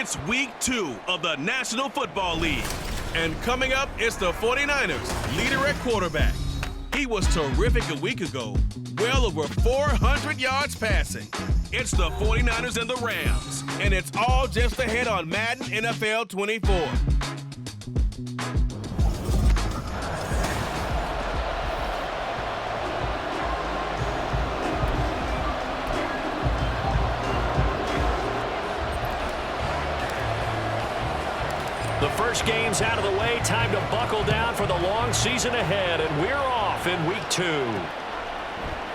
It's week 2 of the National Football League. And coming up, it's the 49ers leader at quarterback. He was terrific a week ago, well over 400 yards passing. It's the 49ers and the Rams, and it's all just ahead on Madden NFL 24. The first game's out of the way. Time to buckle down for the long season ahead, and we're off in week 2.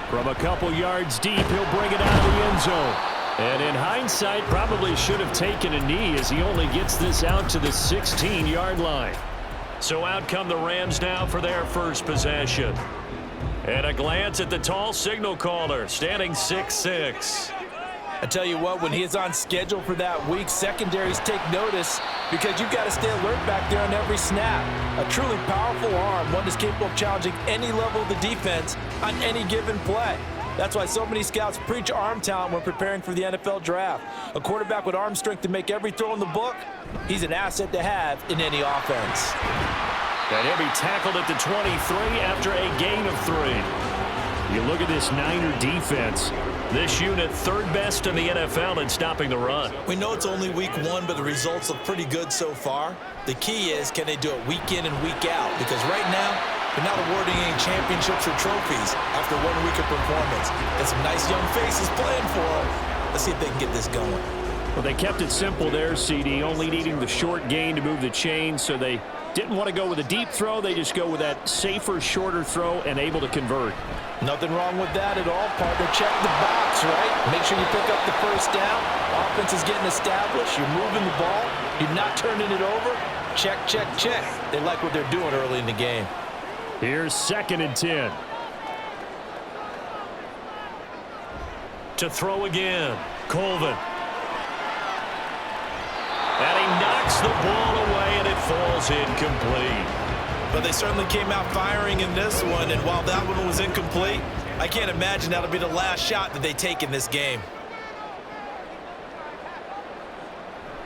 From a couple yards deep, he'll bring it out of the end zone. And in hindsight, probably should have taken a knee as he only gets this out to the 16-yard line. So out come the Rams now for their first possession. And a glance at the tall signal caller, standing 6'6". I tell you what, when he is on schedule for that week, secondaries take notice because you've got to stay alert back there on every snap. A truly powerful arm, one that's capable of challenging any level of the defense on any given play. That's why so many scouts preach arm talent when preparing for the NFL draft. A quarterback with arm strength to make every throw in the book, he's an asset to have in any offense. And he'll be tackled at the 23 after a gain of 3. You look at this Niner defense. This unit third best in the NFL in stopping the run. We know it's only week 1, but the results look pretty good so far. The key is, can they do it week in and week out? Because right now, they're not awarding any championships or trophies after 1 week of performance. Got some nice young faces playing for them. Let's see if they can get this going. Well, they kept it simple there, CD, only needing the short gain to move the chain, so they didn't want to go with a deep throw. They just go with that safer, shorter throw and able to convert. Nothing wrong with that at all, partner. Check the box, right? Make sure you pick up the first down. Offense is getting established. You're moving the ball. You're not turning it over. Check, check, check. They like what they're doing early in the game. Here's 2nd and 10. To throw again, Colvin. And he knocks the ball away, and it falls incomplete. But they certainly came out firing in this one, and while that one was incomplete, I can't imagine that'll be the last shot that they take in this game.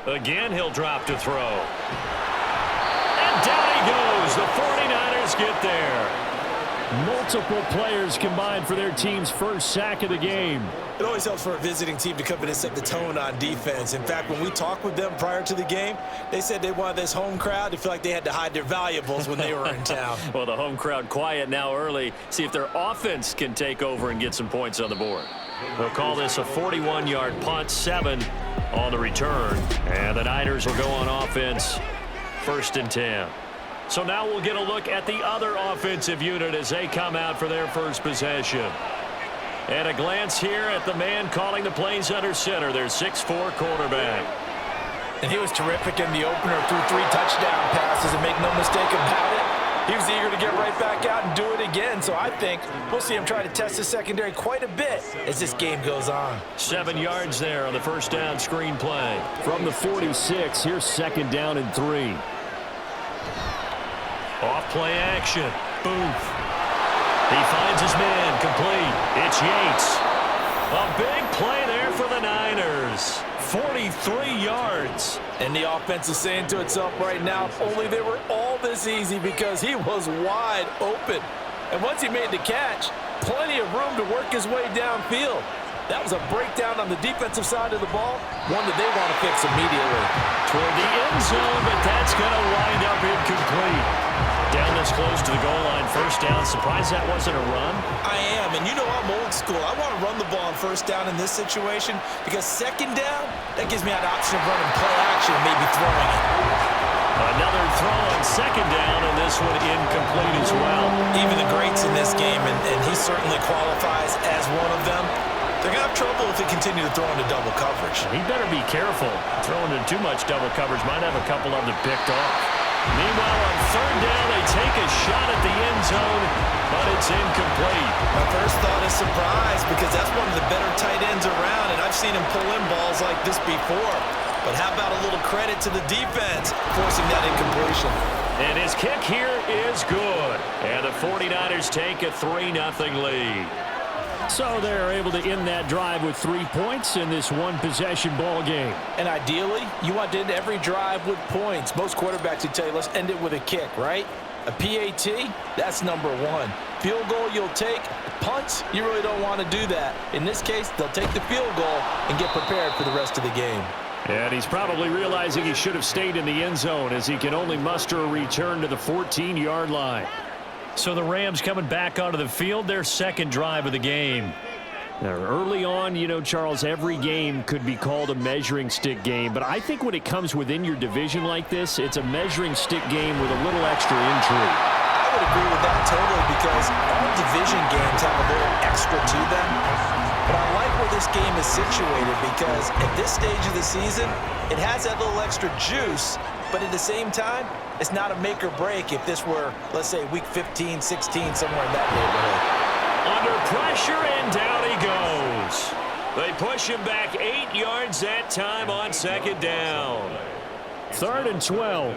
Again, he'll drop to throw. And down he goes. The 49ers get there. Multiple players combined for their team's first sack of the game. It always helps for a visiting team to come in and set the tone on defense. In fact, when we talked with them prior to the game, they said they wanted this home crowd to feel like they had to hide their valuables when they were in town. Well, the home crowd quiet now early. See if their offense can take over and get some points on the board. They'll call this a 41-yard punt, 7 on the return. And the Niners will go on offense, 1st and 10. So now we'll get a look at the other offensive unit as they come out for their first possession. And a glance here at the man calling the plays under center, their 6'4" quarterback. And he was terrific in the opener, threw 3 touchdown passes, and make no mistake about it. He was eager to get right back out and do it again. So I think we'll see him try to test the secondary quite a bit as this game goes on. 7 yards there on the first down screen play. From the 46, here's 2nd down and 3. Off play action. Booth. He finds his man complete. It's Yates. A big play there for the Niners. 43 yards. And the offense is saying to itself right now, if only they were all this easy, because he was wide open. And once he made the catch, plenty of room to work his way downfield. That was a breakdown on the defensive side of the ball, one that they want to fix immediately. Toward the end zone, but that's going to wind up incomplete. Down this close to the goal line, first down. Surprised that wasn't a run? I am, and you know I'm old school. I want to run the ball on first down in this situation because 2nd down, that gives me an option of running play action and maybe throwing it. Another throw on 2nd down, and this one incomplete as well. Even the greats in this game, and he certainly qualifies as one of them, they're going to have trouble if they continue to throw into double coverage. He better be careful. Throwing into too much double coverage might have a couple of them picked off. Meanwhile, on 3rd down, they take a shot at the end zone, but it's incomplete. My first thought is surprise, because that's one of the better tight ends around, and I've seen him pull in balls like this before. But how about a little credit to the defense forcing that incompletion? And his kick here is good. And the 49ers take a 3-0 lead. So they're able to end that drive with 3 points in this one-possession ball game. And ideally, you want to end every drive with points. Most quarterbacks would tell you, let's end it with a kick, right? A PAT, that's number one. Field goal you'll take. Punts, you really don't want to do that. In this case, they'll take the field goal and get prepared for the rest of the game. And he's probably realizing he should have stayed in the end zone as he can only muster a return to the 14-yard line. So the Rams coming back onto the field, their second drive of the game. Now, early on, you know, Charles, every game could be called a measuring stick game, but I think when it comes within your division like this, it's a measuring stick game with a little extra intrigue. I would agree with that totally because all division games have a little extra to them. But I like where this game is situated because at this stage of the season, it has that little extra juice, but at the same time, it's not a make or break if this were, let's say, week 15, 16, somewhere in that neighborhood. Under pressure, and down he goes. They push him back 8 yards that time on second down. 3rd and 12.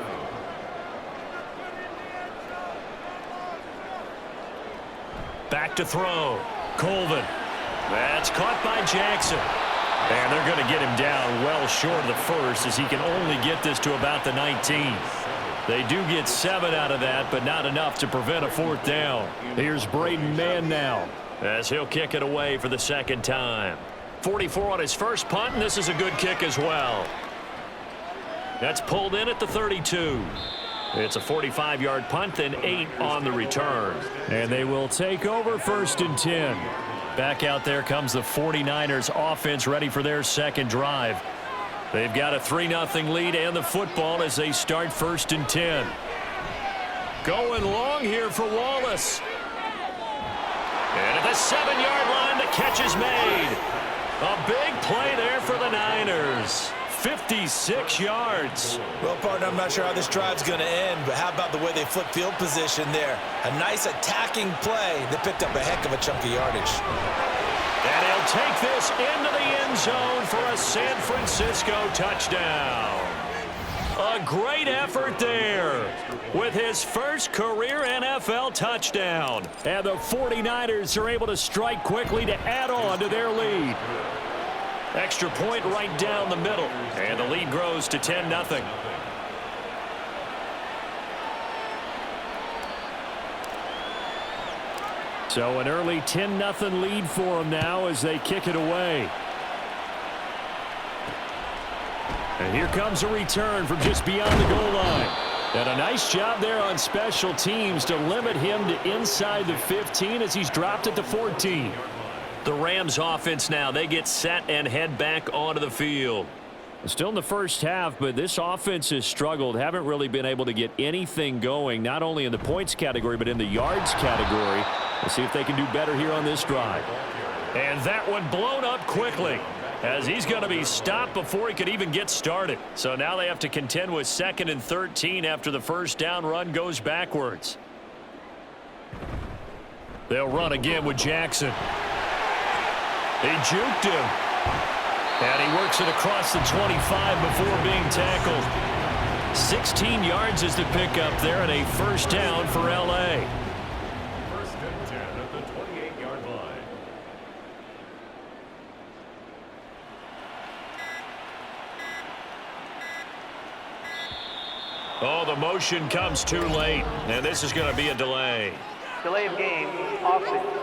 Back to throw. Colvin. That's caught by Jackson. And they're going to get him down well short of the first as he can only get this to about the 19. They do get 7 out of that, but not enough to prevent a 4th down. Here's Braden Mann now as he'll kick it away for the second time. 44 on his first punt, and this is a good kick as well. That's pulled in at the 32. It's a 45-yard punt, then 8 on the return. And they will take over 1st and 10. Back out there comes the 49ers offense ready for their second drive. They've got a 3-0 lead and the football as they start 1st and 10. Going long here for Wallace. And at the 7-yard line, the catch is made. A big play there for the Niners. 56 yards. Well, partner, I'm not sure how this drive's going to end, but how about the way they flip field position there? A nice attacking play that picked up a heck of a chunk of yardage. And he'll take this into the end zone for a San Francisco touchdown. A great effort there with his first career NFL touchdown. And the 49ers are able to strike quickly to add on to their lead. Extra point right down the middle. And the lead grows to 10-0. So an early 10-0 lead for them now as they kick it away. And here comes a return from just beyond the goal line. And a nice job there on special teams to limit him to inside the 15 as he's dropped at the 14. The Rams offense now, they get set and head back onto the field. Still in the first half, but this offense has struggled. Haven't really been able to get anything going, not only in the points category, but in the yards category. Let's see if they can do better here on this drive. And that one blown up quickly as he's going to be stopped before he could even get started. So now they have to contend with 2nd and 13 after the first down run goes backwards. They'll run again with Jackson. He juked him. And he works it across the 25 before being tackled. 16 yards is the pickup there and a first down for L.A. 1st and 10 at the 28-yard line. Oh, the motion comes too late. And this is going to be a delay. Delay of game, offense.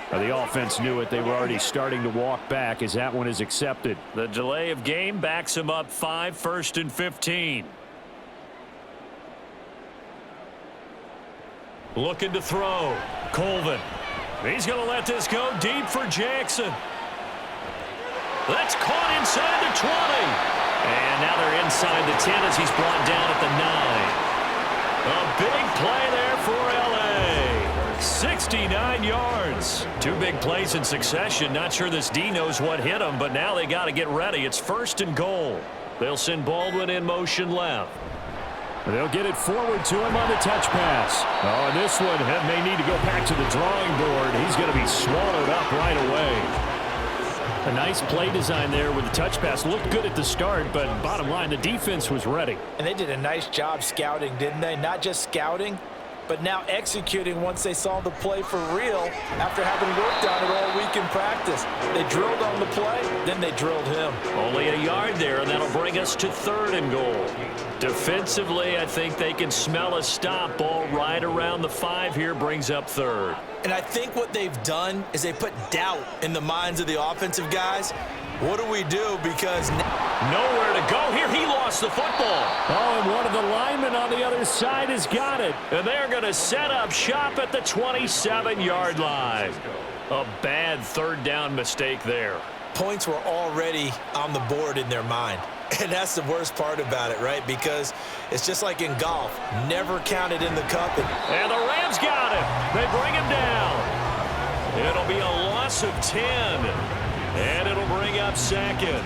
The offense knew it. They were already starting to walk back as that one is accepted. The delay of game backs him up 5, 1st and 15. Looking to throw. Colvin. He's going to let this go deep for Jackson. That's caught inside the 20. And now they're inside the 10 as he's brought down at the 9. A big play there for L.A. 69 yards. 2 big plays in succession. Not sure this D knows what hit him, but now they got to get ready. It's 1st and goal. They'll send Baldwin in motion left. They'll get it forward to him on the touch pass. Oh, and this one may need to go back to the drawing board. He's going to be swallowed up right away. A nice play design there with the touch pass. Looked good at the start, but bottom line, the defense was ready. And they did a nice job scouting, didn't they? Not just scouting, but now executing once they saw the play for real after having worked on it all week in practice. They drilled on the play, then they drilled him. Only a yard there, and that'll bring us to 3rd and goal. Defensively, I think they can smell a stop. Ball right around the 5 here, brings up 3rd. And I think what they've done is they put doubt in the minds of the offensive guys. What do we do? Because nowhere to go here. He lost the football. Oh, and one of the linemen on the other side has got it. And they're going to set up shop at the 27-yard line. A bad 3rd down mistake there. Points were already on the board in their mind. And that's the worst part about it, right? Because it's just like in golf. Never counted in the cup. And the Rams got him. They bring him down. It'll be a loss of 10. And it'll bring up 2nd.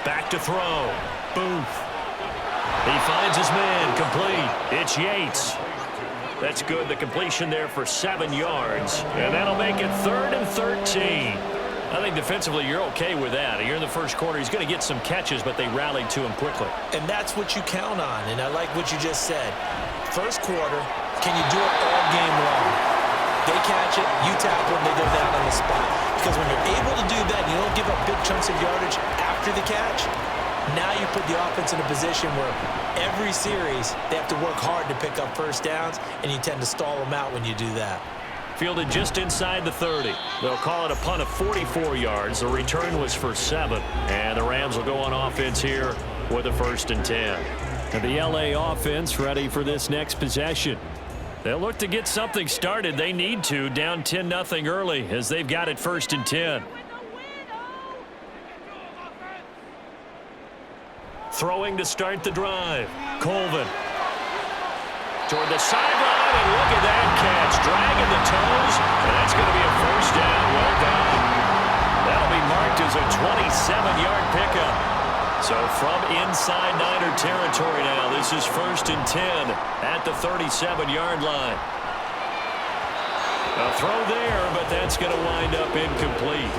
Back to throw. Booth. He finds his man. Complete. It's Yates. That's good. The completion there for 7 yards. And that'll make it 3rd and 13. I think defensively you're okay with that. You're in the first quarter. He's going to get some catches, but they rallied to him quickly. And that's what you count on. And I like what you just said. First quarter, can you do it all game long? They catch it, you tackle them, they go down on the spot. Because when you're able to do that, you don't give up big chunks of yardage after the catch. Now you put the offense in a position where every series they have to work hard to pick up first downs, and you tend to stall them out when you do that. Fielded just inside the 30. They'll call it a punt of 44 yards. The return was for 7. And the Rams will go on offense here with a 1st and 10. And the LA offense ready for this next possession. They'll look to get something started. They need to, down 10-0 early as they've got it 1st and 10. Throwing to start the drive. Colvin. Toward the sideline, and look at that catch. Dragging the toes, and that's going to be a 1st down. Well done. That'll be marked as a 27-yard pickup. So from inside Niner territory now, this is 1st and 10 at the 37-yard line. A throw there, but that's going to wind up incomplete.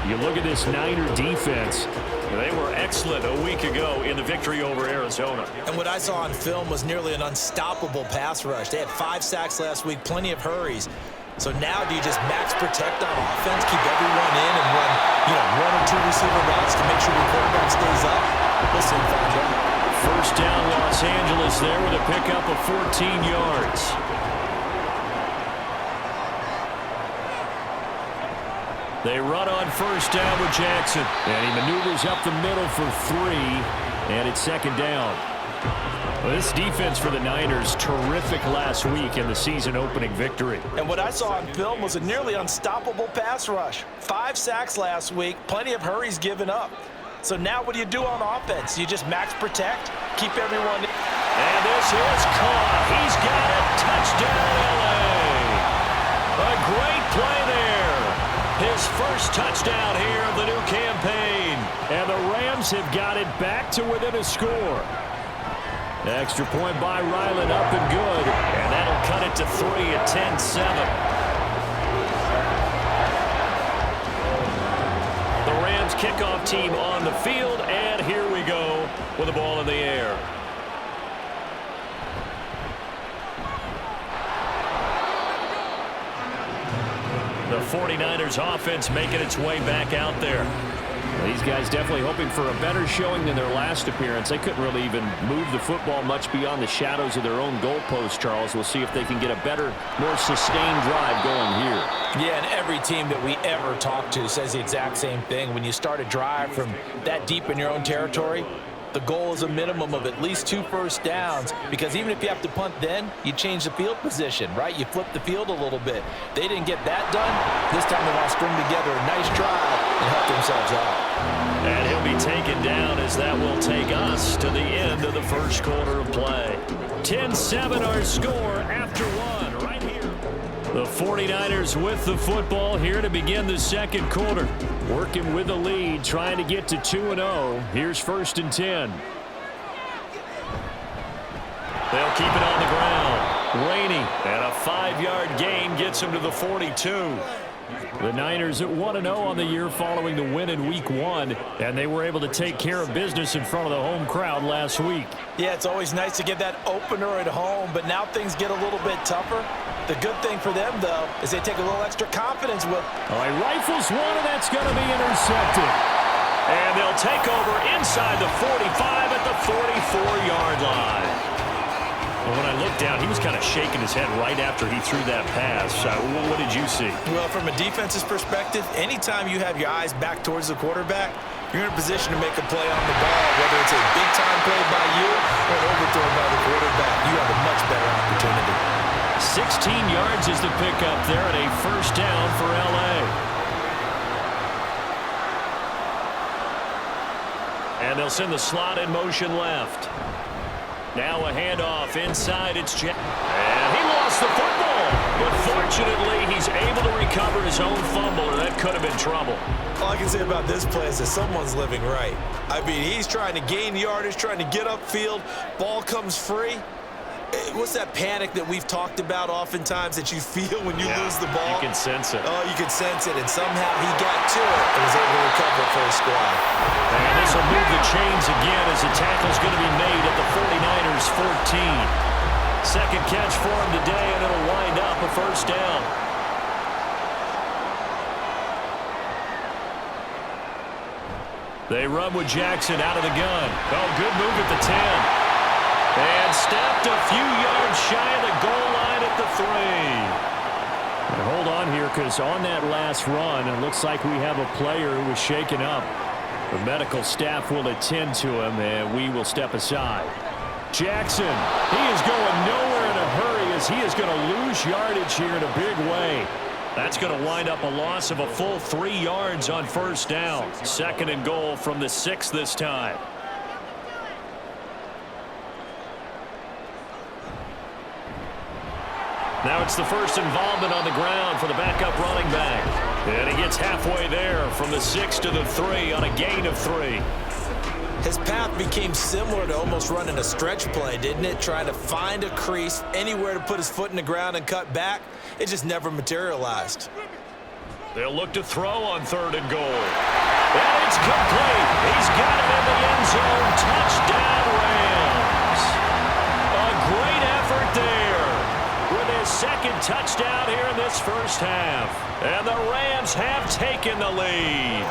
You look at this Niner defense. They were excellent a week ago in the victory over Arizona. And what I saw on film was nearly an unstoppable pass rush. They had 5 sacks last week, plenty of hurries. So now do you just max protect on offense, keep everyone in, and run, 1 or 2 receiver routes to make sure the quarterback stays up? We'll soon find out. 1st down Los Angeles there with a pickup of 14 yards. They run on 1st down with Jackson. And he maneuvers up the middle for 3. And it's 2nd down. Well, this defense for the Niners, terrific last week in the season-opening victory. And what I saw on film was a nearly unstoppable pass rush. 5 sacks last week, plenty of hurries given up. So now what do you do on offense? You just max protect, keep everyone in. And this is caught. He's got it. Touchdown, L.A. A great play there. His 1st touchdown here of the new campaign. And the Rams have got it back to within a score. Extra point by Ryland, up and good. And that'll cut it to 3 at 10-7. The Rams kickoff team on the field, and here we go with the ball in the air. The 49ers offense making its way back out there. These guys definitely hoping for a better showing than their last appearance. They couldn't really even move the football much beyond the shadows of their own goalpost, Charles. We'll see if they can get a better, more sustained drive going here. Yeah, and every team that we ever talk to says the exact same thing. When you start a drive from that deep in your own territory, the goal is a minimum of at least 2 first downs, because even if you have to punt then, you change the field position, right? You flip the field a little bit. They didn't get that done. This time they want to string together a nice drive and help themselves out. And he'll be taken down as that will take us to the end of the first quarter of play. 10-7 our score after 1 right here. The 49ers with the football here to begin the second quarter. Working with the lead, trying to get to 2-0. Here's 1st and 10. They'll keep it on the ground. Rainey, and a 5-yard gain gets him to the 42. The Niners at 1-0 on the year following the win in Week 1, and they were able to take care of business in front of the home crowd last week. Yeah, it's always nice to get that opener at home, but now things get a little bit tougher. The good thing for them, though, is they take a little extra confidence with. All right, rifles one, and that's going to be intercepted. And they'll take over inside the 45 at the 44-yard line. When I looked down, he was kind of shaking his head right after he threw that pass. What did you see? Well, from a defense's perspective, anytime you have your eyes back towards the quarterback, you're in a position to make a play on the ball, whether it's a big-time play by you or an overthrow by the quarterback. You have a much better opportunity. 16 yards is the pickup there at a first down for L.A. And they'll send the slot in motion left. Now a handoff inside. It's Jack. And he lost the football. But fortunately, he's able to recover his own fumble, or that could have been trouble. All I can say about this play is that someone's living right. I mean, he's trying to gain yardage, trying to get upfield. Ball comes free. What's that panic that we've talked about oftentimes that you feel when you lose the ball? You can sense it. Oh, you can sense it. And somehow he got to it and was able to recover for his squad. And this will move the chains again as the tackle's going to be made at the 49ers 14. Second catch for him today, and it'll wind up a first down. They run with Jackson out of the gun. Oh, good move at the 10. And stepped a few yards shy of the goal line at the 3. And hold on here, because on that last run, it looks like we have a player who was shaken up. The medical staff will attend to him, and we will step aside. Jackson, he is going nowhere in a hurry as he is going to lose yardage here in a big way. That's going to wind up a loss of a full 3 yards on first down. Second and goal from the 6 this time. Now it's the first involvement on the ground for the backup running back. And he gets halfway there from the 6 to the 3 on a gain of 3. His path became similar to almost running a stretch play, didn't it? Trying to find a crease, anywhere to put his foot in the ground and cut back. It just never materialized. They'll look to throw on 3rd and goal. And it's complete. He's got it in the end zone. Touchdown, Rams. A great effort there. With his second touchdown here in this first half. And the Rams have taken the lead.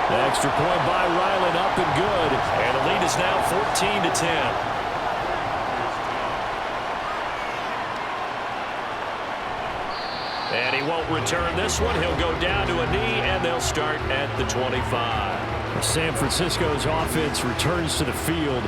The extra point by Ryland up and good. And the lead is now 14-10. And he won't return this one. He'll go down to a knee, and they'll start at the 25. San Francisco's offense returns to the field.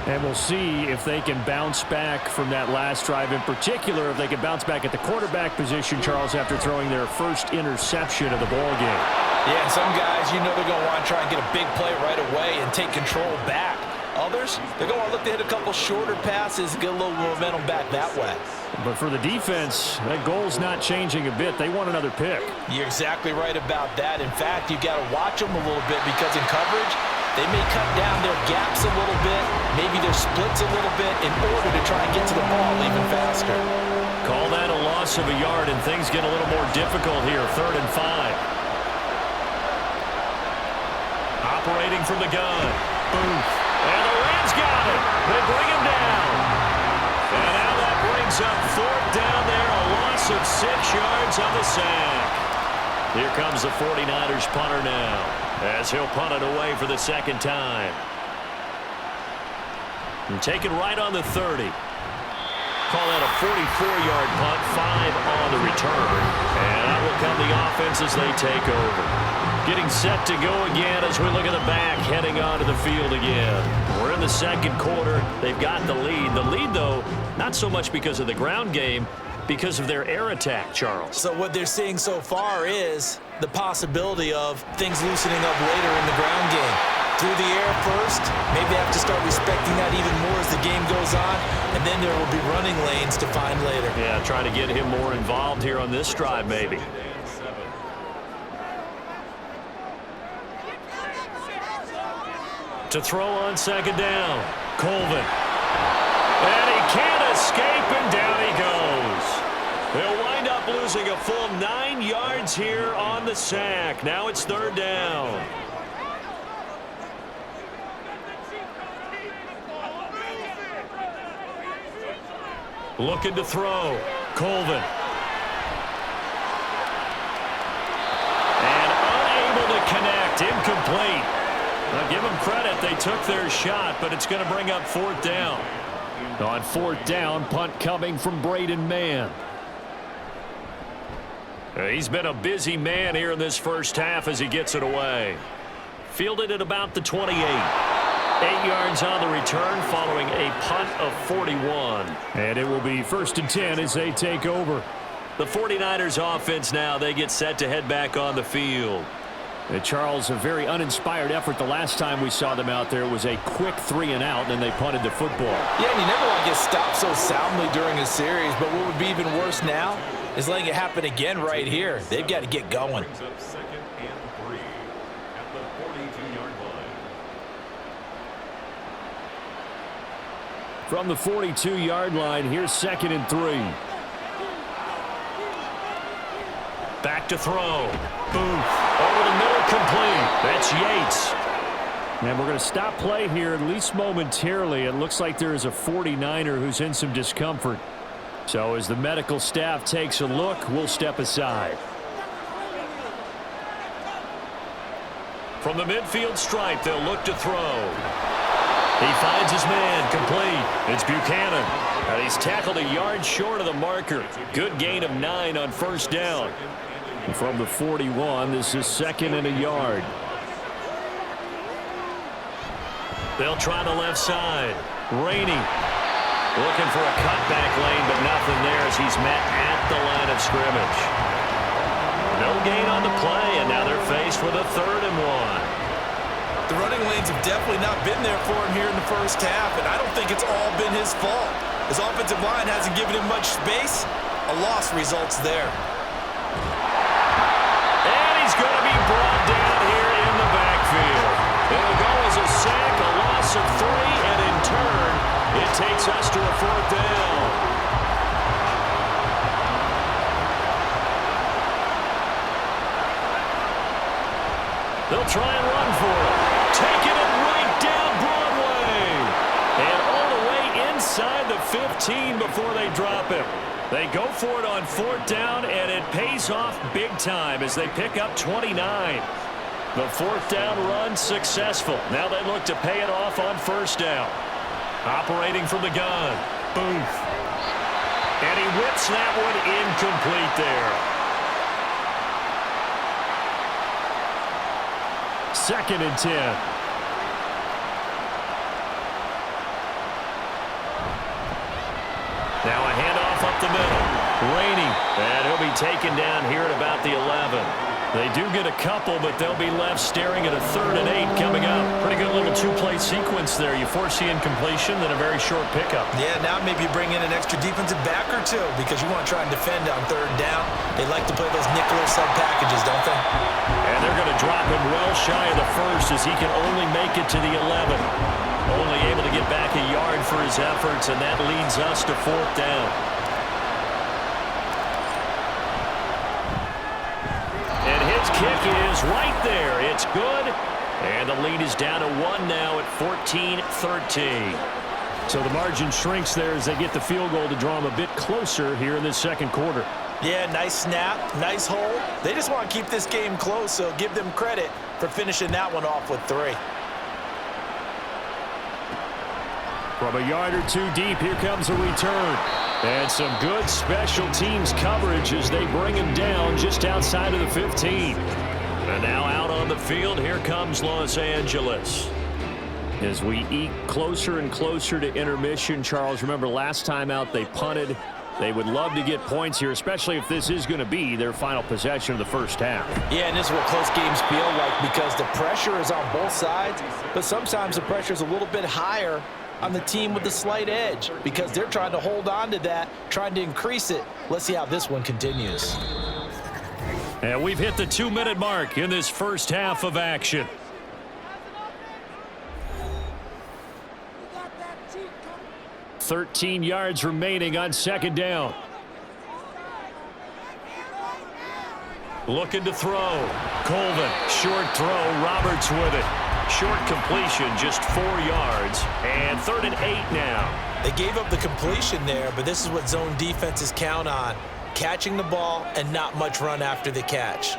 And we'll see if they can bounce back from that last drive. In particular, if they can bounce back at the quarterback position, Charles, after throwing their first interception of the ball game. Yeah, some guys, you know they're going to want to try and get a big play right away and take control back. Others, they're going to want to look to hit a couple shorter passes, get a little momentum back that way. But for the defense, that goal's not changing a bit. They want another pick. You're exactly right about that. In fact, you got to watch them a little bit because in coverage, they may cut down their gaps a little bit, maybe their splits a little bit in order to try and get to the ball even faster. Call that a loss of a yard, and things get a little more difficult here. 3rd and 5. Operating from the gun. Booth. And the Rams got it. They bring him down. And now that brings up 4th down there. A loss of 6 yards on the sack. Here comes the 49ers punter now, as he'll punt it away for the second time. And take it right on the 30. Call that a 44-yard punt, 5 on the return. And out will come the offense as they take over. Getting set to go again as we look at the back, heading onto the field again. We're in the second quarter. They've got the lead. The lead, though, not so much because of the ground game, because of their air attack, Charles. So what they're seeing so far is the possibility of things loosening up later in the ground game. Through the air first, maybe they have to start respecting that even more as the game goes on, and then there will be running lanes to find later. Yeah, trying to get him more involved here on this drive, maybe. To throw on second down, Colvin. And he can't escape, and down he goes. They'll wind up losing a full 9 yards here on the sack. Now it's 3rd down. Looking to throw. Colvin. And unable to connect. Incomplete. I'll give them credit. They took their shot, but it's going to bring up 4th down. On 4th down, punt coming from Braden Mann. He's been a busy man here in this first half as he gets it away. Fielded at about the 28. 8 yards on the return following a punt of 41. And it will be 1st and 10 as they take over. The 49ers offense now, they get set to head back on the field. And Charles, a very uninspired effort the last time we saw them out there. It was a quick 3 and out, and they punted the football. Yeah, and you never want to get stopped so soundly during a series, but what would be even worse now is letting it happen again right here. They've got to get going. Brings up 2nd and 3 at the 42-yard line. From the 42-yard line, here's 2nd and 3. Back to throw. Booth. Over the middle, complete. That's Yates. And we're going to stop play here, at least momentarily. It looks like there is a 49er who's in some discomfort. So as the medical staff takes a look, we'll step aside. From the midfield stripe, they'll look to throw. He finds his man, complete. It's Buchanan. And he's tackled a yard short of the marker. Good gain of 9 on 1st down. And from the 41, this is 2nd and a yard. They'll try the left side. Rainey looking for a cutback lane, but nothing there as he's met at the line of scrimmage. No gain on the play, and now they're faced with a 3rd and 1. The running lanes have definitely not been there for him here in the first half, and I don't think it's all been his fault. His offensive line hasn't given him much space. A loss results there. And he's going to be brought down here in the backfield. It'll go as a sack, a loss of 3, and in turn, it takes us to a 4th down. They'll try and run for it. Taking it right down Broadway. And all the way inside the 15 before they drop him. They go for it on 4th down, and it pays off big time as they pick up 29. The 4th down run successful. Now they look to pay it off on 1st down. Operating from the gun. Booth. And he whips that one incomplete there. 2nd and 10. Now a handoff up the middle. Rainey. And he'll be taken down here at about the 11. They do get a couple, but they'll be left staring at a 3rd and 8 coming up. Pretty good little 2-play sequence there. You force the incompletion, then a very short pickup. Yeah, now maybe you bring in an extra defensive back or two because you want to try and defend on 3rd down. They like to play those nickel sub packages, don't they? And they're going to drop him well shy of the 1st as he can only make it to the 11. Only able to get back a yard for his efforts, and that leads us to 4th down. Kick is right there. It's good. And the lead is down to 1 now at 14-13. So the margin shrinks there as they get the field goal to draw them a bit closer here in this 2nd quarter. Yeah, nice snap, nice hold. They just want to keep this game close, so give them credit for finishing that one off with 3. From a yard or 2 deep, here comes a return. And some good special teams coverage as they bring him down just outside of the 15. And now out on the field, here comes Los Angeles. As we eke closer and closer to intermission, Charles, remember last time out they punted. They would love to get points here, especially if this is going to be their final possession of the first half. Yeah, and this is what close games feel like because the pressure is on both sides, but sometimes the pressure is a little bit higher on the team with the slight edge because they're trying to hold on to that, trying to increase it. Let's see how this one continues. And we've hit the 2-minute mark in this first half of action. .13 yards remaining on 2nd down. Looking to throw. Colvin, short throw. Roberts with it. Short completion, just 4 yards. And 3rd and 8 now. They gave up the completion there, but this is what zone defenses count on. Catching the ball and not much run after the catch.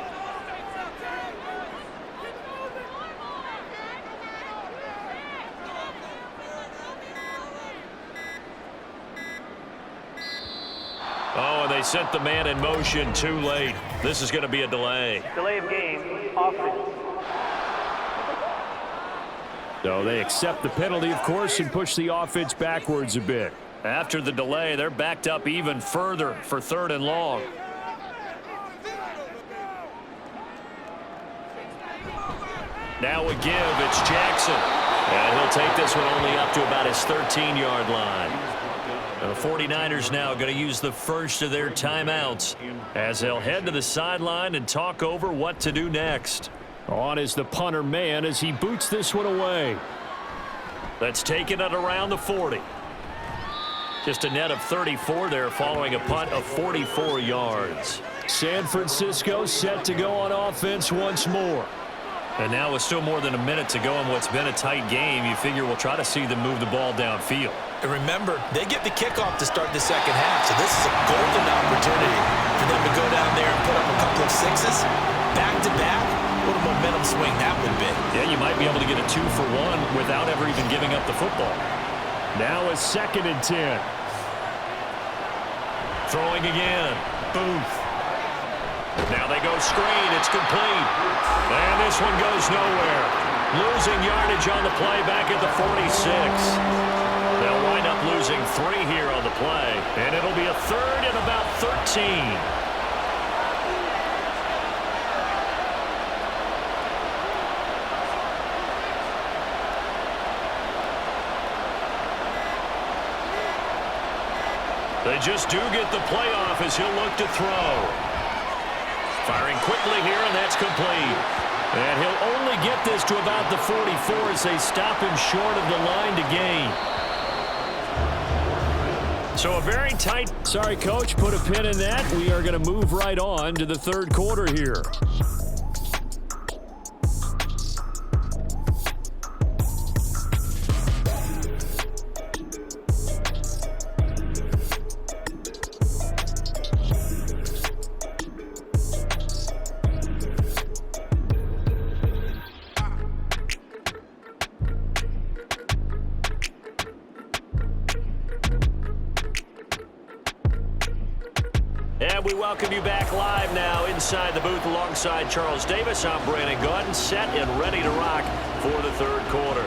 Oh, and they sent the man in motion too late. This is going to be a delay. Delay of game, offense. So they accept the penalty, of course, and push the offense backwards a bit. After the delay, they're backed up even further for 3rd and long. Now a give. It's Jackson. And he'll take this one only up to about his 13-yard line. The 49ers now going to use the first of their timeouts as they'll head to the sideline and talk over what to do next. On is the punter man as he boots this one away. That's taken at around the 40. Just a net of 34 there following a punt of 44 yards. San Francisco set to go on offense once more. And now with still more than a minute to go in what's been a tight game, you figure we'll try to see them move the ball downfield. And remember, they get the kickoff to start the second half, so this is a golden opportunity for them to go down there and put up a couple of sixes. Back-to-back, what a momentum swing that would be. Yeah, you might be able to get a 2-for-1 without ever even giving up the football. Now a 2nd and 10. Throwing again. Booth. Now they go screen. It's complete. And this one goes nowhere. Losing yardage on the play back at the 46. They'll wind up losing 3 here on the play. And it'll be a 3rd and about 13. They just do get the playoff as he'll look to throw. Firing quickly here, and that's complete. And he'll only get this to about the 44 as they stop him short of the line to gain. So a very tight... Sorry, Coach, put a pin in that. We are going to move right on to the 3rd quarter here. And we welcome you back live now inside the booth alongside Charles Davis. I'm Brandon Gaudin, set and ready to rock for the 3rd quarter.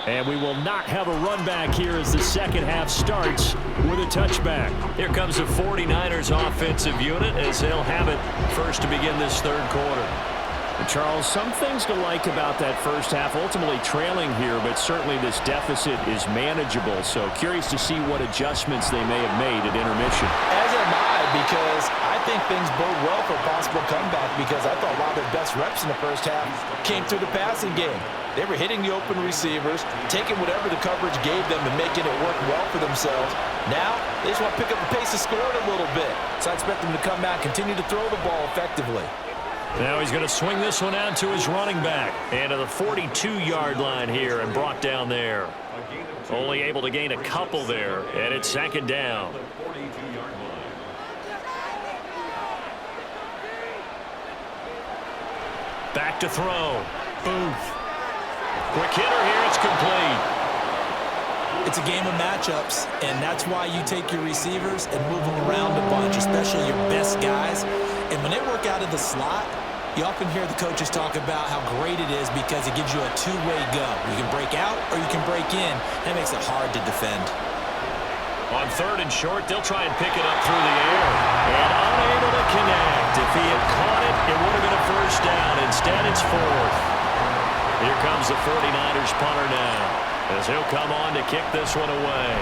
And we will not have a run back here as the second half starts with a touchback. Here comes the 49ers offensive unit as they'll have it first to begin this 3rd quarter. And Charles, some things to like about that first half, ultimately trailing here, but certainly this deficit is manageable. So curious to see what adjustments they may have made at intermission. As am I, because I think things bode well for a possible comeback, because I thought a lot of their best reps in the first half came through the passing game. They were hitting the open receivers, taking whatever the coverage gave them and making it work well for themselves. Now, they just want to pick up the pace of scoring a little bit. So I expect them to come out, continue to throw the ball effectively. Now he's going to swing this one out to his running back. And to the 42-yard line here and brought down there. Only able to gain a couple there, and it's 2nd down. Back to throw. Booth. Quick hitter here, it's complete. It's a game of matchups, and that's why you take your receivers and move them around a bunch, especially your best guys. And when they work out of the slot, you often hear the coaches talk about how great it is because it gives you a two-way go. You can break out or you can break in. That makes it hard to defend. On 3rd and short, they'll try and pick it up through the air. And unable to connect. If he had caught it, it would have been a 1st down. Instead, it's 4th. Here comes the 49ers punter now, as he'll come on to kick this one away.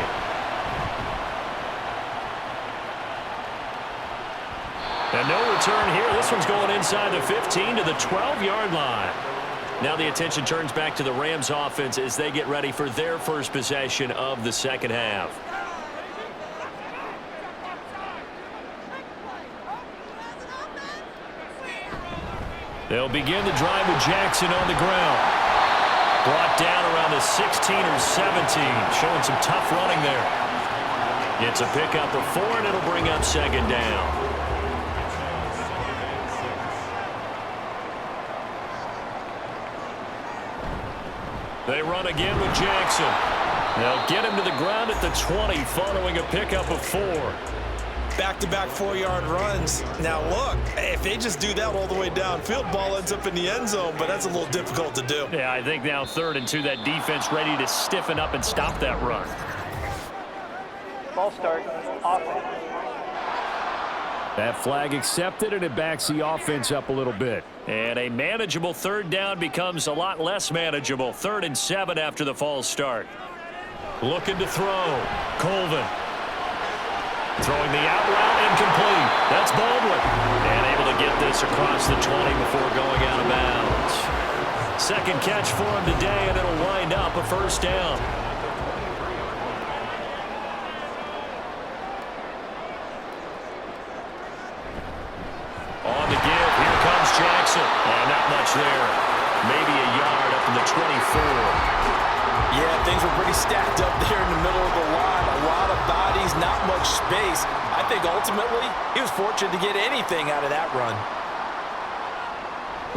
And no return here. This one's going inside the 15 to the 12-yard line. Now the attention turns back to the Rams offense as they get ready for their first possession of the second half. They'll begin the drive with Jackson on the ground. Brought down around the 16 or 17. Showing some tough running there. Gets a pickup of 4, and it'll bring up second down. They run again with Jackson. They'll get him to the ground at the 20 following a pickup of 4. Back-to-back 4-yard runs. Now, look, if they just do that all the way downfield, ball ends up in the end zone, but that's a little difficult to do. Yeah, I think now 3rd and 2, that defense ready to stiffen up and stop that run. Ball start, offense. That flag accepted, and it backs the offense up a little bit. And a manageable 3rd down becomes a lot less manageable. 3rd and 7 after the false start. Looking to throw. Colvin. Throwing the out route, incomplete. That's Baldwin. And able to get this across the 20 before going out of bounds. Second catch for him today, and it'll wind up a 1st down. On the give, here comes Jackson. And not much there. Maybe a yard up in the 24. Yeah, things were pretty stacked up there in the middle of the line. A lot of bodies, not much space. I think ultimately he was fortunate to get anything out of that run.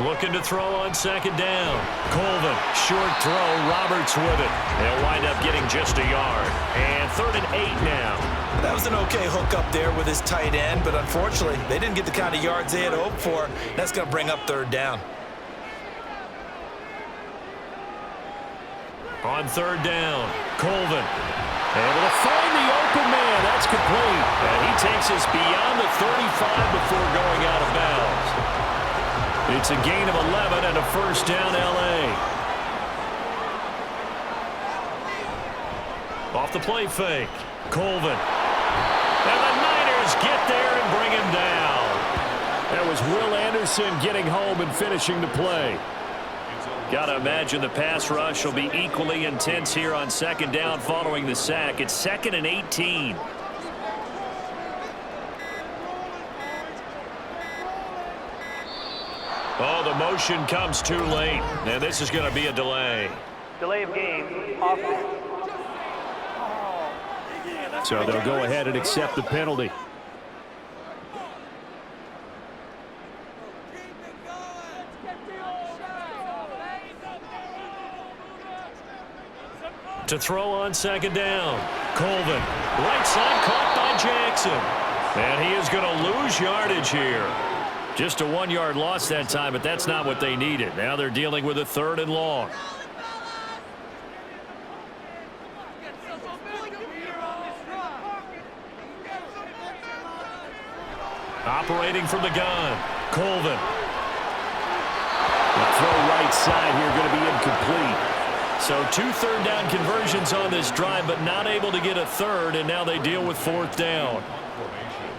Looking to throw on 2nd down. Colvin, short throw. Roberts with it. They'll wind up getting just a yard. And 3rd and 8 now. That was an okay hook up there with his tight end, but unfortunately, they didn't get the kind of yards they had hoped for. That's going to bring up 3rd down. On 3rd down, Colvin able to find the open man. That's complete. And he takes us beyond the 35 before going out of bounds. It's a gain of 11 and a 1st down, L.A. Off the play fake, Colvin. And the Niners get there and bring him down. That was Will Anderson getting home and finishing the play. Got to imagine the pass rush will be equally intense here on 2nd down following the sack. It's 2nd and 18. Oh, the motion comes too late. And this is going to be a delay. Delay of game, offense. So they'll go ahead and accept the penalty. To throw on 2nd down. Colvin. Right side caught by Jackson. And he is going to lose yardage here. Just a 1-yard loss that time, but that's not what they needed. Now they're dealing with a 3rd and long. Operating from the gun. Colvin. The throw right side here going to be incomplete. So 2 3rd down conversions on this drive, but not able to get a 3rd, and now they deal with 4th down.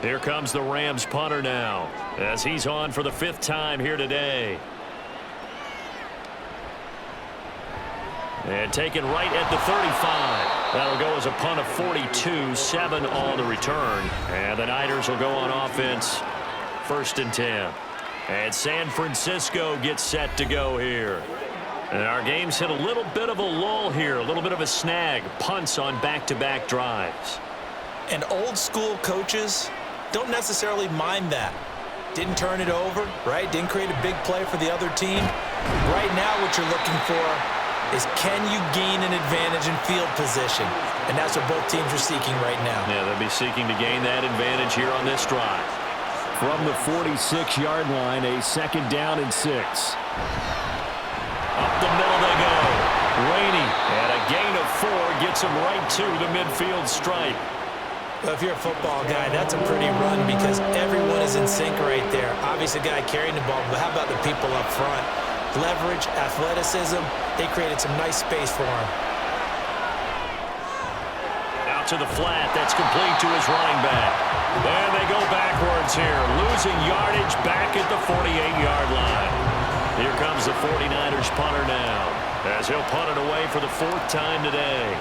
Here comes the Rams punter now, as he's on for the 5th time here today. And taken right at the 35. That'll go as a punt of 42, 7 on the return. And the Niners will go on offense, 1st and 10. And San Francisco gets set to go here. And our game's hit a little bit of a lull here, a little bit of a snag. Punts on back-to-back drives. And old-school coaches don't necessarily mind that. Didn't turn it over, right? Didn't create a big play for the other team. Right now what you're looking for is, can you gain an advantage in field position? And that's what both teams are seeking right now. Yeah, they'll be seeking to gain that advantage here on this drive. From the 46-yard line, a 2nd down and 6. Up the middle they go. Rainey, and a gain of 4 gets him right to the midfield stripe. Well, if you're a football guy, that's a pretty run because everyone is in sync right there. Obviously, the guy carrying the ball, but how about the people up front? Leverage, athleticism, they created some nice space for him. Out to the flat, that's complete to his running back. And they go backwards here, losing yardage back at the 48-yard line. Here comes the 49ers punter now, as he'll punt it away for the 4th time today.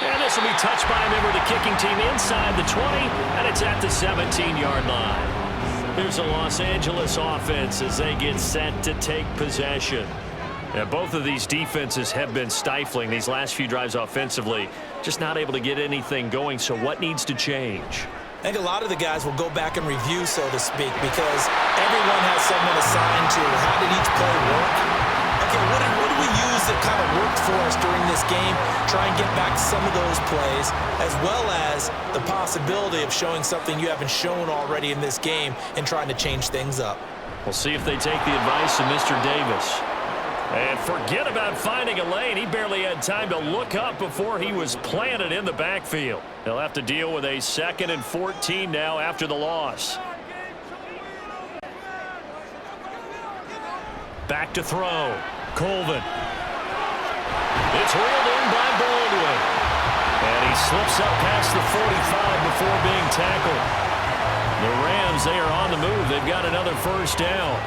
And this will be touched by a member of the kicking team inside the 20, and it's at the 17-yard line. Here's the Los Angeles offense as they get set to take possession. Yeah, both of these defenses have been stifling these last few drives offensively, just not able to get anything going. So what needs to change? I think a lot of the guys will go back and review, so to speak, because everyone has someone assigned to how did each play work. Okay, what do we use that kind of worked for us during this game? Try and get back to some of those plays, as well as the possibility of showing something you haven't shown already in this game and trying to change things up. We'll see if they take the advice of Mr. Davis. And forget about finding a lane. He barely had time to look up before he was planted in the backfield. They'll have to deal with a 2nd and 14 now after the loss. Back to throw. Colvin. It's reeled in by Baldwin. And he slips up past the 45 before being tackled. The Rams, they are on the move. They've got another first down.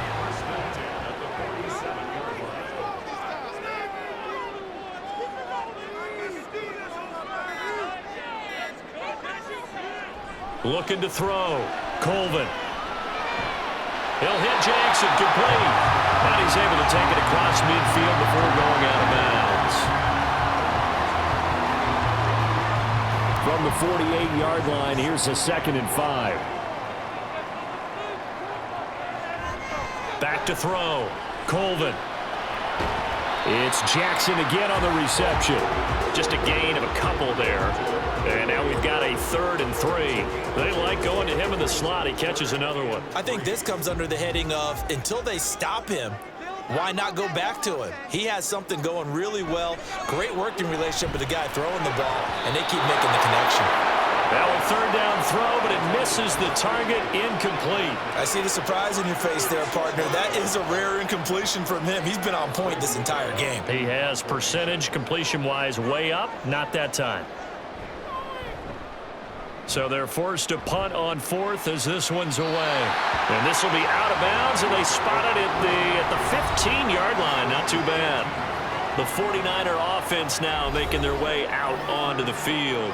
Looking to throw. Colvin. He'll hit Jackson, complete. And he's able to take it across midfield before going out of bounds. From the 48-yard line, here's a 2nd and 5. Back to throw. Colvin. It's Jackson again on the reception. Just a gain of a couple there. And now we've got a 3rd and 3. They like going to him in the slot. He catches another one. I think this comes under the heading of until they stop him, why not go back to him? He has something going really well. Great working relationship with the guy throwing the ball, and they keep making the connection. Now a 3rd down throw, but it misses the target. Incomplete. I see the surprise in your face there, partner. That is a rare incompletion from him. He's been on point this entire game. He has percentage completion-wise way up. Not that time. So they're forced to punt on 4th as this one's away. And this will be out of bounds, and they spot it at the 15-yard line. Not too bad. The 49er offense now making their way out onto the field.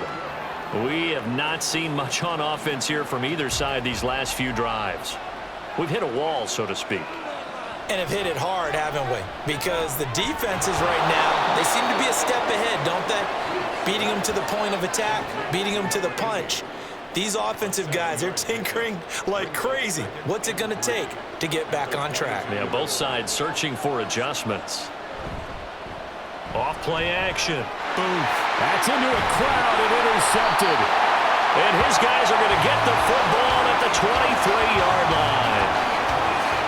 We have not seen much on offense here from either side these last few drives. We've hit a wall, so to speak. And have hit it hard, haven't we? Because the defenses right now, they seem to be a step ahead, don't they? Beating them to the point of attack, beating them to the punch. These offensive guys, they're tinkering like crazy. What's it going to take to get back on track? Yeah, both sides searching for adjustments. Off play action. Boom. That's into a crowd and intercepted. And his guys are going to get the football at the 23-yard line.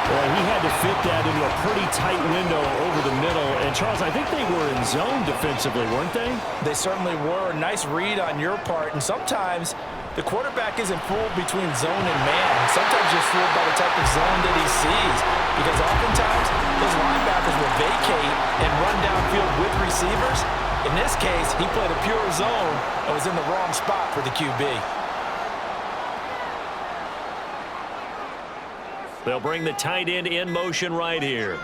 Well, he had to fit that into a pretty tight window over the middle. And, Charles, I think they were in zone defensively, weren't they? They certainly were. Nice read on your part. And sometimes the quarterback isn't fooled between zone and man. Sometimes you're fooled by the type of zone that he sees. Because oftentimes, those linebackers will vacate and run downfield with receivers. In this case, he played a pure zone and was in the wrong spot for the QB. They'll bring the tight end in motion right here.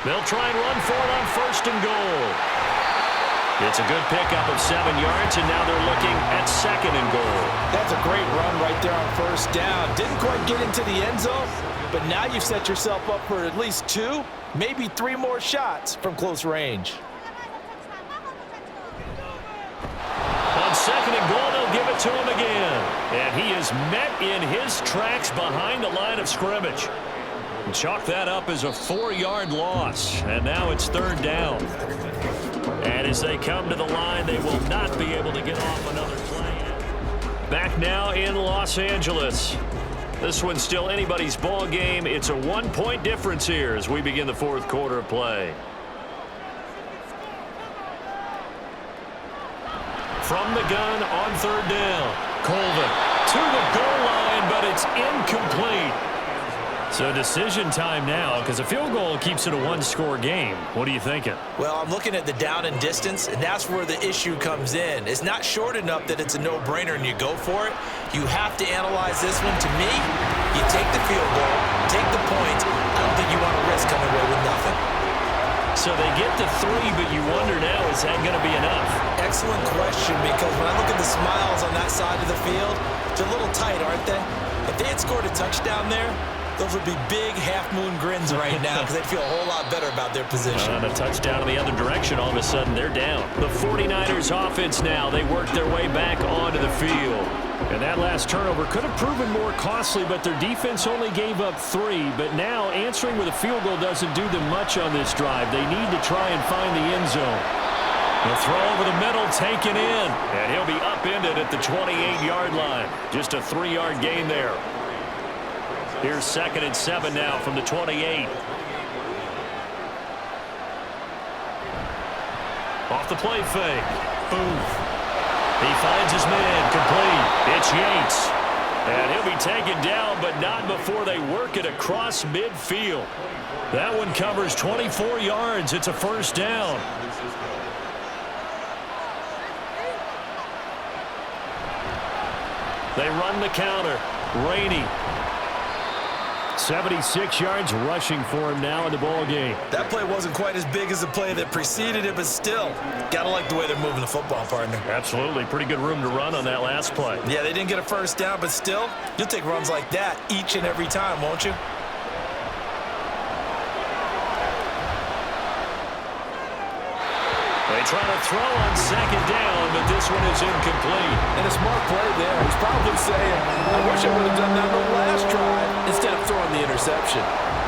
They'll try and run for it on 1st and goal. It's a good pickup of 7 yards, and now they're looking at 2nd and goal. That's a great run right there on 1st down. Didn't quite get into the end zone, but now you've set yourself up for at least 2, maybe 3 more shots from close range. On 2nd and goal, they'll give it to him again. And he is met in his tracks behind the line of scrimmage. And chalk that up as a 4-yard loss. And now it's 3rd down. And as they come to the line, they will not be able to get off another play. Back now in Los Angeles. This one's still anybody's ball game. It's a 1-point difference here as we begin the 4th quarter of play. From the gun on 3rd down. Colvin to the goal line, but it's incomplete. So decision time now, because a field goal keeps it a 1-score game. What are you thinking? Well, I'm looking at the down and distance, and that's where the issue comes in. It's not short enough that it's a no-brainer and you go for it. You have to analyze this one. To me, you take the field goal, take the points. I don't think you want to risk coming away with nothing. So they get to 3, but you wonder now, is that going to be enough? Excellent question, because when I look at the smiles on that side of the field, they're a little tight, aren't they? If they had scored a touchdown there, those would be big half-moon grins right now because they'd feel a whole lot better about their position. And a touchdown in the other direction, all of a sudden they're down. The 49ers offense now, they work their way back onto the field. And that last turnover could have proven more costly, but their defense only gave up 3. But now answering with a field goal doesn't do them much on this drive. They need to try and find the end zone. The throw over the middle, taken in. And he'll be upended at the 28-yard line. Just a 3-yard gain there. Here's 2nd and 7 now from the 28. Off the play fake. Booth. He finds his man, complete. It's Yates. And he'll be taken down, but not before they work it across midfield. That one covers 24 yards. It's a first down. They run the counter. Rainey. 76 yards rushing for him now in the ball game. That play wasn't quite as big as the play that preceded it, but still, gotta like the way they're moving the football, partner. Absolutely. Pretty good room to run on that last play. Yeah, they didn't get a first down, but still, you'll take runs like that each and every time, won't you? They try to throw on 2nd down, but this one is incomplete. And a smart play there. He's probably saying, I wish I would have done that on the last drive instead of throwing the interception.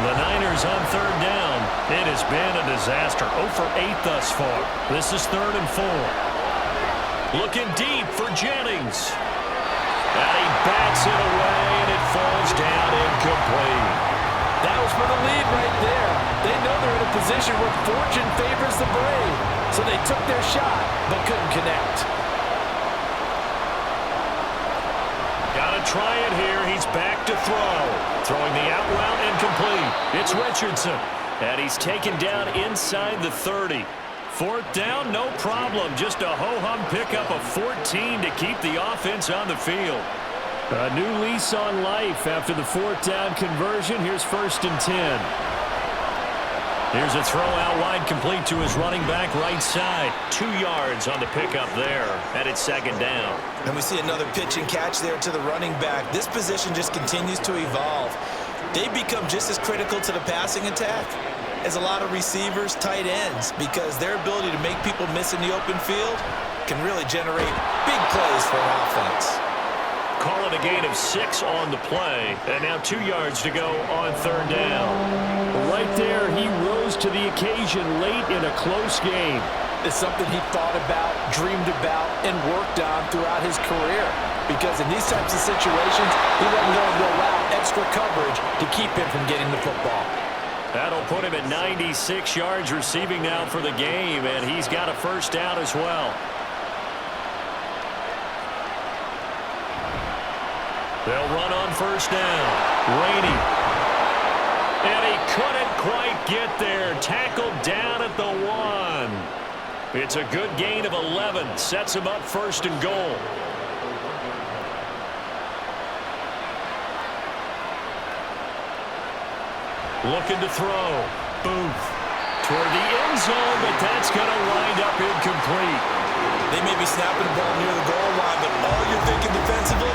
The Niners on 3rd down. It has been a disaster. 0 for 8 thus far. This is 3rd and 4. Looking deep for Jennings. And he bats it away, and it falls down incomplete. That was for the lead right there. They know they're in a position where fortune favors the brave. So they took their shot, but couldn't connect. Gotta try it here. He's back to throw. Throwing the out route incomplete. It's Richardson. And he's taken down inside the 30. 4th down, no problem. Just a ho-hum pickup of 14 to keep the offense on the field. A new lease on life after the 4th down conversion. Here's 1st and 10. Here's a throw out wide, complete to his running back right side. 2 yards on the pickup there, and it's 2nd down. And we see another pitch and catch there to the running back. This position just continues to evolve. They become just as critical to the passing attack as a lot of receivers, tight ends, because their ability to make people miss in the open field can really generate big plays for an offense. Call it a gain of 6 on the play, and now 2 yards to go on 3rd down. Right there, he rose to the occasion late in a close game. It's something he thought about, dreamed about, and worked on throughout his career. Because in these types of situations, he let him go and roll out extra coverage to keep him from getting the football. That'll put him at 96 yards receiving now for the game, and he's got a first down as well. They'll run on 1st down. Rainey. And he couldn't quite get there. Tackled down at the 1. It's a good gain of 11. Sets him up 1st and goal. Looking to throw. Booth. Toward the end zone, but that's going to wind up incomplete. They may be snapping the ball near the goal line, but all you're thinking defensively,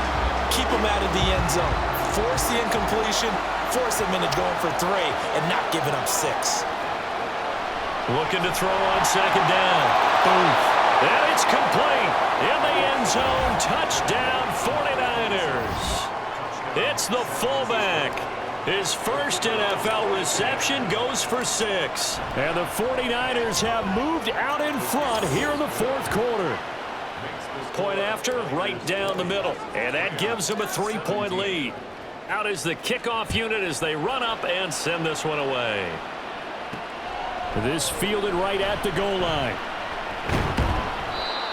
keep them out of the end zone. Force the incompletion, force them into going for 3, and not giving up 6. Looking to throw on 2nd down. Booth. And it's complete. In the end zone. Touchdown 49ers. It's the fullback. His first NFL reception goes for 6. And the 49ers have moved out in front here in the 4th quarter. Point after, right down the middle. And that gives them a 3-point lead. Out is the kickoff unit as they run up and send this one away. This fielded right at the goal line.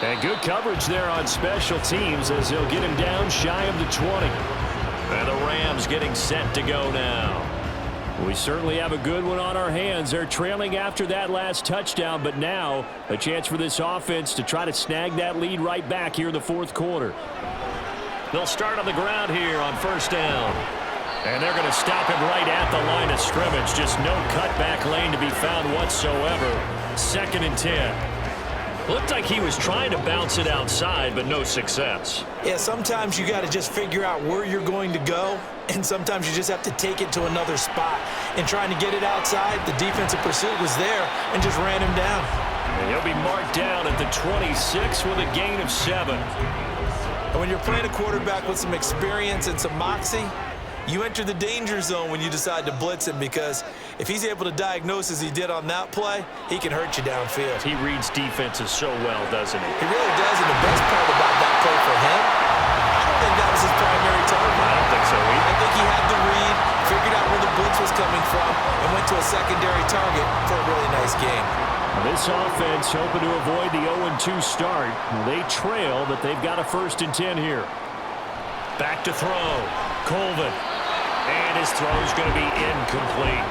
And good coverage there on special teams as they'll get him down shy of the 20. And the Rams getting set to go now. We certainly have a good one on our hands. They're trailing after that last touchdown, but now a chance for this offense to try to snag that lead right back here in the 4th quarter. They'll start on the ground here on 1st down. And they're going to stop him right at the line of scrimmage. Just no cutback lane to be found whatsoever. 2nd and 10. Looked like he was trying to bounce it outside, but no success. Yeah, sometimes you got to just figure out where you're going to go, and sometimes you just have to take it to another spot. And trying to get it outside, the defensive pursuit was there and just ran him down. And he'll be marked down at the 26 with a gain of 7. And when you're playing a quarterback with some experience and some moxie, you enter the danger zone when you decide to blitz him, because if he's able to diagnose as he did on that play, he can hurt you downfield. He reads defenses so well, doesn't he? He really does, and the best part about that play for him, I don't think that was his primary target. I don't think so either. I think he had the read, figured out where the blitz was coming from, and went to a secondary target for a really nice game. This offense hoping to avoid the 0-2 start. They trail, but they've got a 1st and 10 here. Back to throw. Colvin. And his throw's going to be incomplete.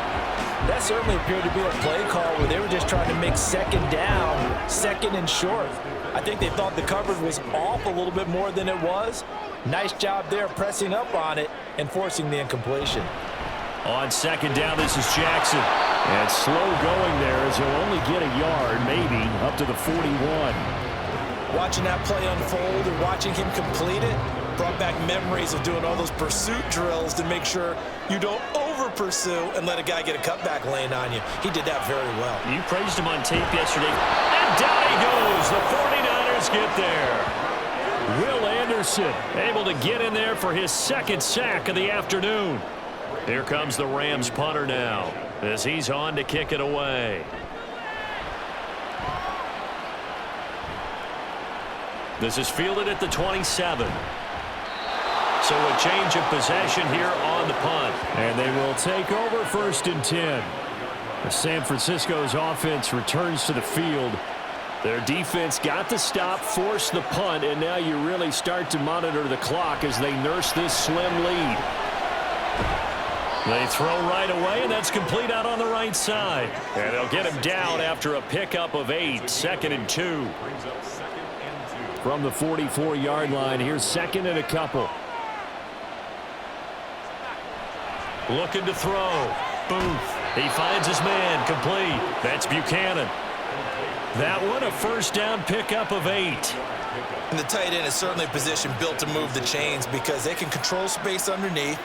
That certainly appeared to be a play call where they were just trying to make 2nd down, 2nd and short. I think they thought the coverage was off a little bit more than it was. Nice job there pressing up on it and forcing the incompletion. On 2nd down, this is Jackson. And slow going there as he'll only get a yard, maybe, up to the 41. Watching that play unfold and watching him complete it brought back memories of doing all those pursuit drills to make sure you don't over-pursue and let a guy get a cutback lane on you. He did that very well. You praised him on tape yesterday. And down he goes. The 49ers get there. Will Anderson able to get in there for his 2nd sack of the afternoon. Here comes the Rams punter now as he's on to kick it away. This is fielded at the 27. So a change of possession here on the punt. And they will take over 1st and 10. San Francisco's offense returns to the field. Their defense got the stop, forced the punt, and now you really start to monitor the clock as they nurse this slim lead. They throw right away, and that's complete out on the right side. And they'll get him down after a pickup of 8, 2nd and 2. From the 44-yard line, here's 2nd and a couple. Looking to throw. Booth. He finds his man. Complete. That's Buchanan. That one a 1st down pickup of 8. And the tight end is certainly a position built to move the chains because they can control space underneath.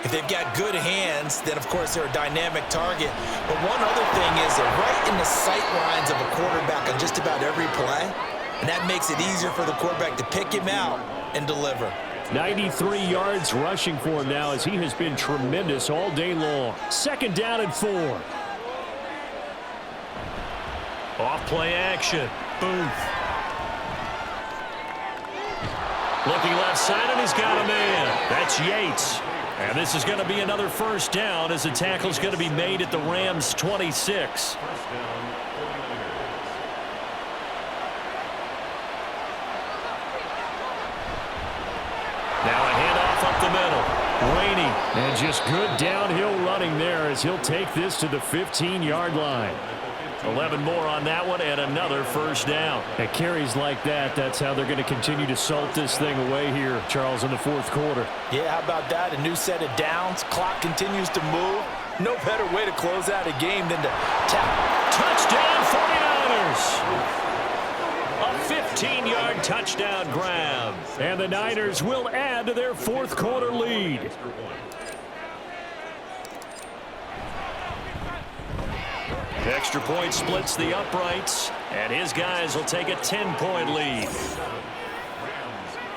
If they've got good hands, then of course they're a dynamic target. But one other thing is they're right in the sight lines of a quarterback on just about every play. And that makes it easier for the quarterback to pick him out and deliver. 93 yards rushing for him now as he has been tremendous all day long. 2nd down and 4. Off play action. Booth. Looking left side, and he's got a man. That's Yates. And this is going to be another 1st down as the tackle's going to be made at the Rams' 26. Now a handoff up the middle. Rainey, and just good downhill running there as he'll take this to the 15-yard line. 11 more on that one, and another 1st down. At carries like that, that's how they're going to continue to salt this thing away here, Charles, in the 4th quarter. Yeah, how about that? A new set of downs. Clock continues to move. No better way to close out a game than to tap. Touchdown, 49ers! A 15-yard touchdown grab. And the Niners will add to their 4th quarter lead. Extra point splits the uprights, and his guys will take a 10-point lead.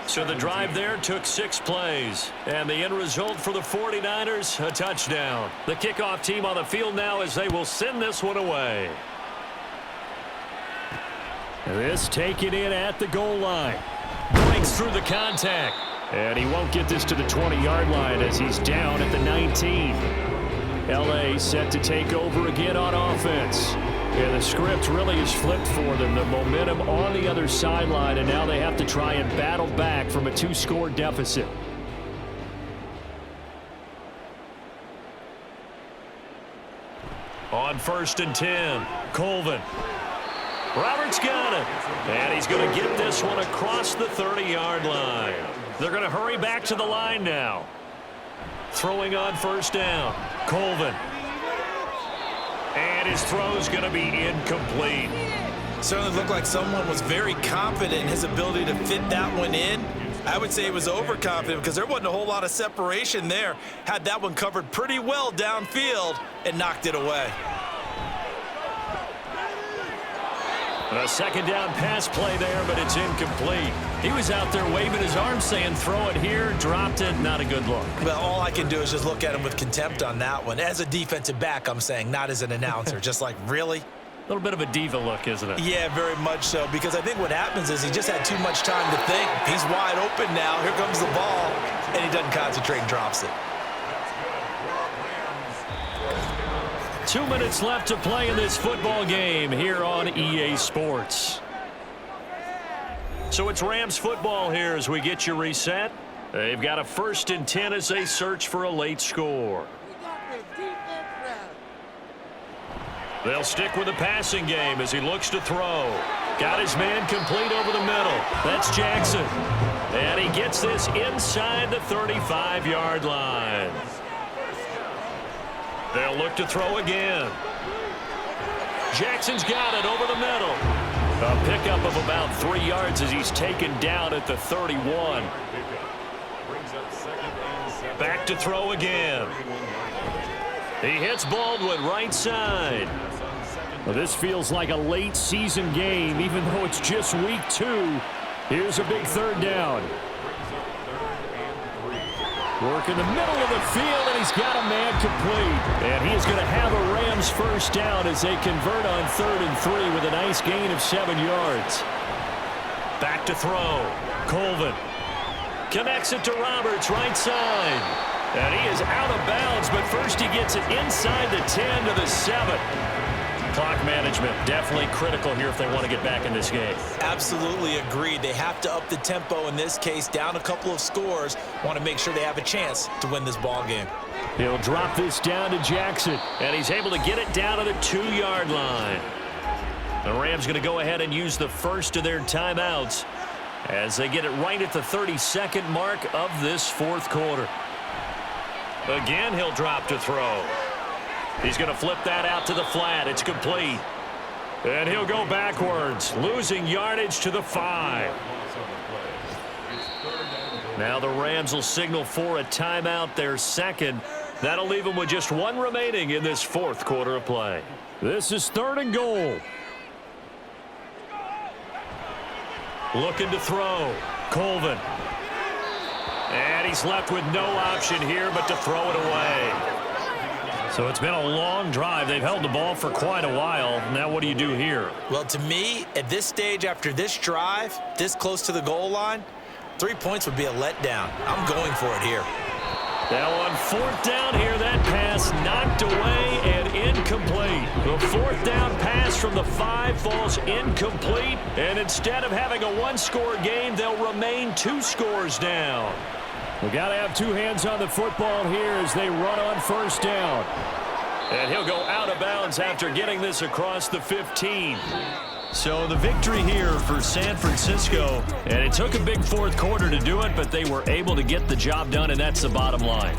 So the drive there took 6 plays, and the end result for the 49ers, a touchdown. The kickoff team on the field now as they will send this one away. This taken in at the goal line. Breaks through the contact. And he won't get this to the 20-yard line as he's down at the 19. L.A. set to take over again on offense. Yeah, the script really is flipped for them. The momentum on the other sideline, and now they have to try and battle back from a 2-score deficit. On 1st and 10, Colvin. Roberts got it. And he's going to get this one across the 30-yard line. They're going to hurry back to the line now. Throwing on first down. Colvin. And his throw's going to be incomplete. Certainly looked like someone was very confident in his ability to fit that one in. I would say he was overconfident because there wasn't a whole lot of separation there. Had that one covered pretty well downfield and knocked it away. A second down pass play there, but it's incomplete. He was out there waving his arm saying, throw it here, dropped it, not a good look. Well, all I can do is just look at him with contempt on that one. As a defensive back, I'm saying, not as an announcer. Just like, really? A little bit of a diva look, isn't it? Yeah, very much so, because I think what happens is he just had too much time to think. He's wide open now. Here comes the ball, and he doesn't concentrate and drops it. 2 minutes left to play in this football game here on EA Sports. So it's Rams football here as we get you reset. They've got a 1st and 10 as they search for a late score. They'll stick with the passing game as he looks to throw. Got his man complete over the middle. That's Jackson. And he gets this inside the 35-yard line. They'll look to throw again. Jackson's got it over the middle. A pickup of about 3 yards as he's taken down at the 31. Back to throw again. He hits Baldwin right side. Well, this feels like a late season game, even though it's just week 2. Here's a big 3rd down. Work in the middle of the field, and he's got a man complete. And he is going to have a Rams 1st down as they convert on 3rd and 3 with a nice gain of 7 yards. Back to throw. Colvin connects it to Roberts right side. And he is out of bounds, but first he gets it inside the 10 to the 7. Clock management definitely critical here if they want to get back in this game. Absolutely agreed. They have to up the tempo in this case, down a couple of scores. Want to make sure they have a chance to win this ball game. He'll drop this down to Jackson. And he's able to get it down to the 2-yard line. The Rams going to go ahead and use the first of their timeouts as they get it right at the 32nd mark of this 4th quarter. Again, he'll drop to throw. He's going to flip that out to the flat. It's complete. And he'll go backwards, losing yardage to the 5. Now the Rams will signal for a timeout, their 2nd. That'll leave them with just 1 remaining in this 4th quarter of play. This is 3rd and goal. Looking to throw. Colvin. And he's left with no option here but to throw it away. So it's been a long drive. They've held the ball for quite a while. Now what do you do here? Well, to me, at this stage, after this drive, this close to the goal line, 3 points would be a letdown. I'm going for it here. Now on 4th down here, that pass knocked away and incomplete. The 4th down pass from the 5 falls incomplete. And instead of having a 1-score game, they'll remain 2 scores down. We've got to have 2 hands on the football here as they run on 1st down. And he'll go out of bounds after getting this across the 15. So the victory here for San Francisco, and it took a big 4th quarter to do it, but they were able to get the job done, and that's the bottom line.